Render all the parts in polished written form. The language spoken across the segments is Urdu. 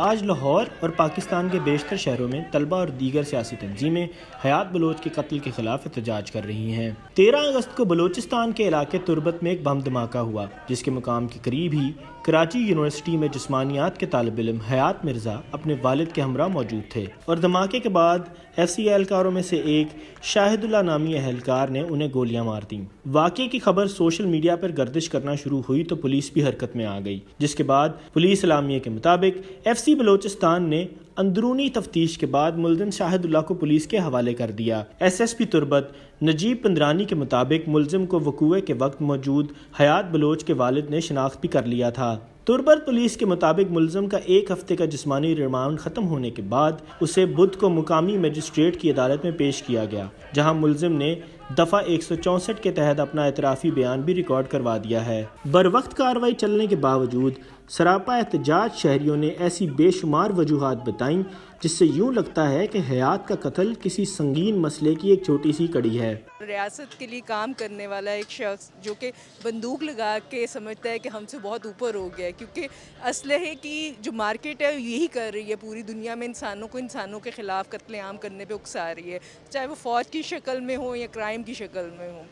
آج لاہور اور پاکستان کے بیشتر شہروں میں طلبہ اور دیگر سیاسی تنظیمیں حیات بلوچ کے قتل کے خلاف احتجاج کر رہی ہیں۔ 13 اگست کو بلوچستان کے علاقے تربت میں ایک بم دھماکہ ہوا، جس کے مقام کے قریب ہی کراچی یونیورسٹی میں جسمانیات کے طالب علم حیات مرزا اپنے والد کے ہمراہ موجود تھے، اور دھماکے کے بعد ایف سی اہلکاروں میں سے ایک شاہد اللہ نامی اہلکار نے انہیں گولیاں مار دیں۔ واقعے کی خبر سوشل میڈیا پر گردش کرنا شروع ہوئی تو پولیس بھی حرکت میں آ گئی، جس کے بعد پولیس اعلامیے کے مطابق ایف سی بلوچستان نے اندرونی تفتیش کے بعد ملزم شاہد اللہ کو پولیس کے حوالے کر دیا۔ ایس ایس پی تربت نجیب پندرانی کے مطابق ملزم کو وقوع کے وقت موجود حیات بلوچ کے والد نے شناخت بھی کر لیا تھا۔ تربت پولیس کے مطابق ملزم کا 1 ہفتے کا جسمانی ریمانڈ ختم ہونے کے بعد اسے بدھ کو مقامی مجسٹریٹ کی عدالت میں پیش کیا گیا، جہاں ملزم نے دفعہ 164 کے تحت اپنا اعترافی بیان بھی ریکارڈ کروا دیا ہے۔ بروقت کارروائی چلنے کے باوجود سراپا احتجاج شہریوں نے ایسی بے شمار وجوہات بتائیں جس سے یوں لگتا ہے کہ حیات کا قتل کسی سنگین مسئلے کی ایک چھوٹی سی کڑی ہے۔ ریاست کے لیے کام کرنے والا ایک شخص جو کہ بندوق لگا کے سمجھتا ہے کہ ہم سے بہت اوپر ہو گیا ہے، کیونکہ اسلحے کی جو مارکیٹ ہے یہی کر رہی ہے، پوری دنیا میں انسانوں کو انسانوں کے خلاف قتل عام کرنے پہ اکسا رہی ہے، چاہے وہ فوج کی شکل میں ہو یا کرائم کی شکل میں ہو۔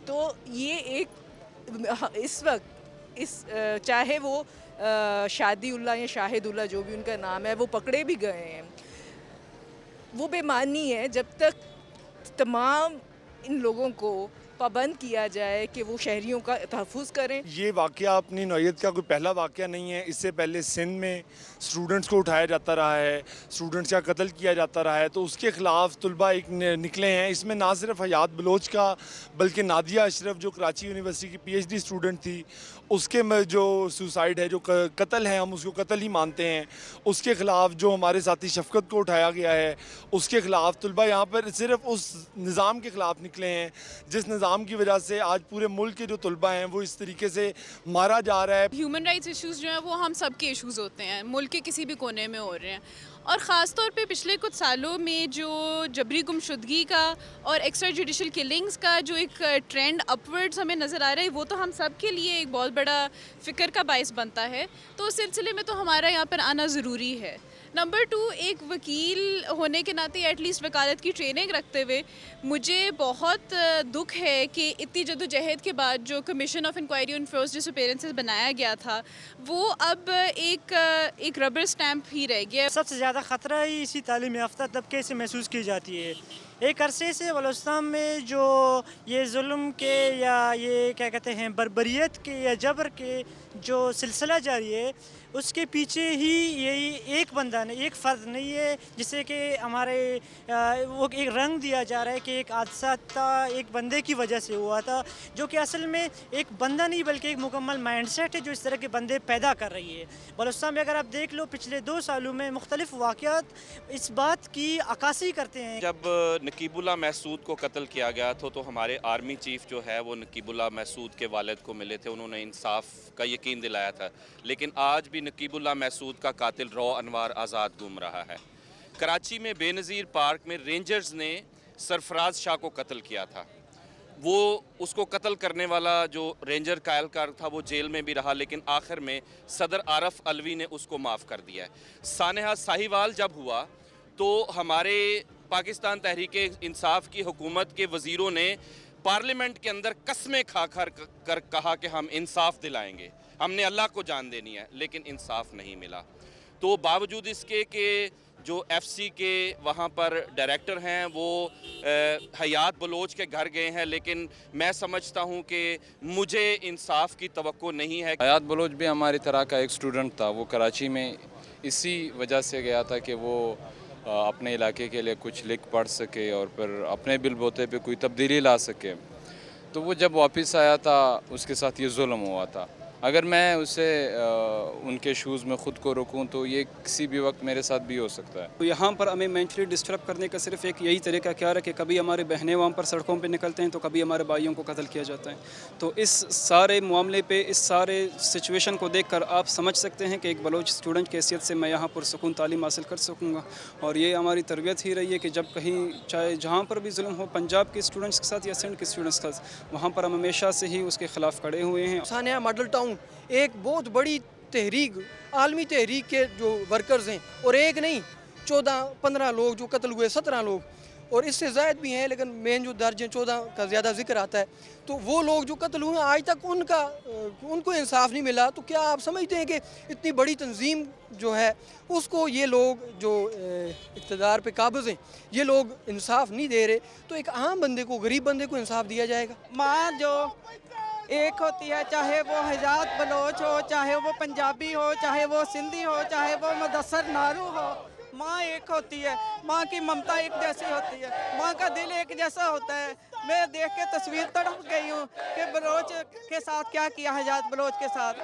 تو یہ ایک اس وقت چاہے وہ شادی اللہ یا شاہد اللہ جو بھی ان کا نام ہے وہ پکڑے بھی گئے ہیں، وہ بے معنی ہے جب تک تمام ان لوگوں کو پابند کیا جائے کہ وہ شہریوں کا تحفظ کریں۔ یہ واقعہ اپنی نوعیت کا کوئی پہلا واقعہ نہیں ہے، اس سے پہلے سندھ میں اسٹوڈنٹس کو اٹھایا جاتا رہا ہے، اسٹوڈنٹس کا قتل کیا جاتا رہا ہے، تو اس کے خلاف طلباء ایک نکلے ہیں۔ اس میں نہ صرف حیات بلوچ کا بلکہ نادیہ اشرف جو کراچی یونیورسٹی کی پی ایچ ڈی اسٹوڈنٹ تھی، اس کے جو سوسائڈ ہے، جو قتل ہے، ہم اس کو قتل ہی مانتے ہیں، اس کے خلاف جو ہمارے ساتھی شفقت کو اٹھایا گیا ہے اس کے خلاف طلباء یہاں پر صرف اس نظام کے خلاف نکلے ہیں جس نظام کی وجہ سے آج پورے ملک کے جو طلباء ہیں وہ اس طریقے سے مارا جا رہا ہے۔ ہیومن رائٹس ایشوز جو ہیں وہ ہم سب کے ایشوز ہوتے ہیں، ملک کے کسی بھی کونے میں ہو رہے ہیں، اور خاص طور پہ پچھلے کچھ سالوں میں جو جبری گمشدگی کا اور ایکسٹرا جوڈیشل کلنگز کا جو ایک ٹرینڈ اپورڈز ہمیں نظر آ رہا ہے، وہ تو ہم سب کے لیے ایک بہت بڑا فکر کا باعث بنتا ہے، تو اس سلسلے میں تو ہمارا یہاں پر آنا ضروری ہے۔ نمبر 2، ایک وکیل ہونے کے ناطے ایٹ لیسٹ وکالت کی ٹریننگ رکھتے ہوئے مجھے بہت دکھ ہے کہ اتنی جدوجہد کے بعد جو commission of inquiry on first disappearances بنایا گیا تھا وہ اب ایک ربر سٹیمپ ہی رہ گیا۔ سب سے زیادہ خطرہ ہی اسی تعلیم یافتہ طبقے سے محسوس کی جاتی ہے۔ ایک عرصے سے بلوچستان میں جو یہ ظلم کے یا یہ کیا کہتے ہیں بربریت کے یا جبر کے جو سلسلہ جاری ہے، اس کے پیچھے ہی یہی ایک بندہ نہیں، ایک فرد نہیں ہے جسے کہ ہمارے وہ ایک رنگ دیا جا رہا ہے کہ ایک حادثہ تھا، ایک بندے کی وجہ سے ہوا تھا، جو کہ اصل میں ایک بندہ نہیں بلکہ ایک مکمل مائنڈ سیٹ ہے جو اس طرح کے بندے پیدا کر رہی ہے۔ بلوچستان میں اگر آپ دیکھ لو پچھلے 2 سالوں میں مختلف واقعات اس بات کی عکاسی کرتے ہیں۔ جب نقیب اللہ محسود کو قتل کیا گیا تھا تو ہمارے آرمی چیف جو ہے وہ نقیب اللہ محسود کے والد کو ملے تھے، انہوں نے انصاف کا یقین دلایا تھا، لیکن آج بھی نقیب اللہ محسود کا قاتل رو انوار آزاد گھوم رہا ہے۔ کراچی میں بے نظیر پارک میں رینجرز نے سرفراز شاہ کو قتل کیا تھا، وہ اس کو قتل کرنے والا جو رینجر کا اہلکار تھا وہ جیل میں بھی رہا، لیکن آخر میں صدر عارف علوی نے اس کو معاف کر دیا ہے۔ سانحہ ساہیوال جب ہوا تو ہمارے پاکستان تحریک انصاف کی حکومت کے وزیروں نے پارلیمنٹ کے اندر قسمیں کھا کر کہا کہ ہم انصاف دلائیں گے، ہم نے اللہ کو جان دینی ہے، لیکن انصاف نہیں ملا۔ تو باوجود اس کے کہ جو ایف سی کے وہاں پر ڈائریکٹر ہیں وہ حیات بلوچ کے گھر گئے ہیں، لیکن میں سمجھتا ہوں کہ مجھے انصاف کی توقع نہیں ہے۔ حیات بلوچ بھی ہماری طرح کا ایک اسٹوڈنٹ تھا، وہ کراچی میں اسی وجہ سے گیا تھا کہ وہ اپنے علاقے کے لیے کچھ لکھ پڑھ سکے اور پھر اپنے بل بوتے پہ کوئی تبدیلی لا سکے۔ تو وہ جب واپس آیا تھا اس کے ساتھ یہ ظلم ہوا تھا۔ اگر میں اسے ان کے شوز میں خود کو روکوں تو یہ کسی بھی وقت میرے ساتھ بھی ہو سکتا ہے. تو یہاں پر ہمیں مینٹلی ڈسٹرب کرنے کا صرف ایک یہی طریقہ کیا ہے کہ کبھی ہمارے بہنیں وہاں پر سڑکوں پہ نکلتے ہیں تو کبھی ہمارے بھائیوں کو قتل کیا جاتا ہے. تو اس سارے معاملے پہ اس سارے سچویشن کو دیکھ کر آپ سمجھ سکتے ہیں کہ ایک بلوچ اسٹوڈنٹ کی حیثیت سے میں یہاں پر سکون تعلیم حاصل کر سکوں گا. اور یہ ہماری تربیت ہی رہی ہے کہ جب کہیں چاہے جہاں پر بھی ظلم ہو پنجاب کے اسٹوڈنٹس کے ساتھ یا سندھ کے اسٹوڈنٹس کے ساتھ وہاں پر ہم ہمیشہ سے ہی اس کے خلاف کھڑے ہوئے ہیں. ثانیہ ماڈل ٹاؤن ایک بہت بڑی تحریک عالمی تحریک کے جو ورکرز ہیں اور ایک نہیں 14-15 لوگ جو قتل ہوئے 17 لوگ اور اس سے زائد بھی ہیں لیکن مین جو درج ہیں 14 کا زیادہ ذکر آتا ہے. تو وہ لوگ جو قتل ہوئے آج تک ان کو انصاف نہیں ملا. تو کیا آپ سمجھتے ہیں کہ اتنی بڑی تنظیم جو ہے اس کو یہ لوگ جو اقتدار پہ قابض ہیں یہ لوگ انصاف نہیں دے رہے تو ایک عام بندے کو غریب بندے کو انصاف دیا جائے گا؟ ماں جو ایک ہوتی ہے چاہے وہ حجاز بلوچ ہو چاہے وہ پنجابی ہو چاہے وہ سندھی ہو چاہے وہ مدثر نارو ہو ماں ایک ہوتی ہے. ماں کی ممتا ایک جیسی ہوتی ہے. ماں کا دل ایک جیسا ہوتا ہے. میں دیکھ کے تصویر تڑپ گئی ہوں کہ بلوچ کے ساتھ کیا کیا حجاز بلوچ کے ساتھ.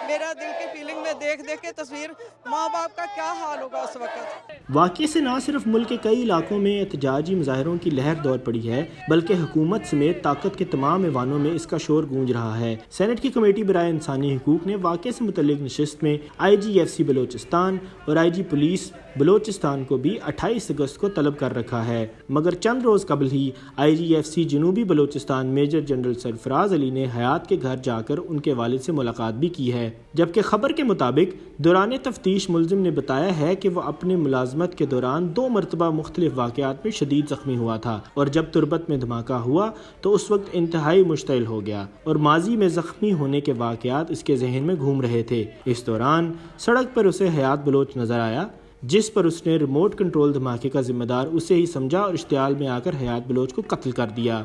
میرا دل کی فیلنگ میں دیکھ کے تصویر ماں باپ کا کیا حال ہوگا اس وقت. واقعے سے نہ صرف ملک کے کئی علاقوں میں احتجاجی مظاہروں کی لہر دور پڑی ہے بلکہ حکومت سمیت طاقت کے تمام ایوانوں میں اس کا شور گونج رہا ہے. سینٹ کی کمیٹی برائے انسانی حقوق نے واقعے سے متعلق نشست میں IGFC بلوچستان اور IG پولیس بلوچستان کو بھی 28 اگست کو طلب کر رکھا ہے. مگر چند روز قبل ہی IGFC جنوبی بلوچستان میجر جنرل سرفراز علی نے حیات کے گھر جا کر ان کے والد سے ملاقات بھی کی ہے. جبکہ خبر کے مطابق دوران تفتیش ملزم نے بتایا ہے کہ وہ اپنے ملازمت کے دوران 2 مرتبہ مختلف واقعات میں شدید زخمی ہوا تھا اور جب تربت میں دھماکہ ہوا تو اس وقت انتہائی مشتعل ہو گیا اور ماضی میں زخمی ہونے کے واقعات اس کے ذہن میں گھوم رہے تھے. اس دوران سڑک پر اسے حیات بلوچ نظر آیا جس پر اس نے ریموٹ کنٹرول دھماکے کا ذمہ دار اسے ہی سمجھا اور اشتعال میں آ کر حیات بلوچ کو قتل کر دیا.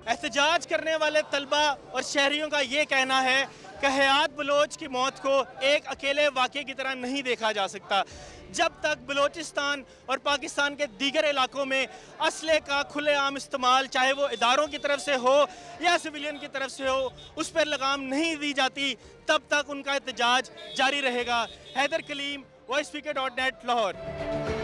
احتجاج کرنے والے طلبہ اور شہریوں کا یہ کہنا ہے کہ حیات بلوچ کی موت کو ایک اکیلے واقعے کی طرح نہیں دیکھا جا سکتا. جب تک بلوچستان اور پاکستان کے دیگر علاقوں میں اسلحے کا کھلے عام استعمال چاہے وہ اداروں کی طرف سے ہو یا سویلین کی طرف سے ہو اس پر لگام نہیں دی جاتی تب تک ان کا احتجاج جاری رہے گا. حیدر کلیم، وائس speaker.net لاہور.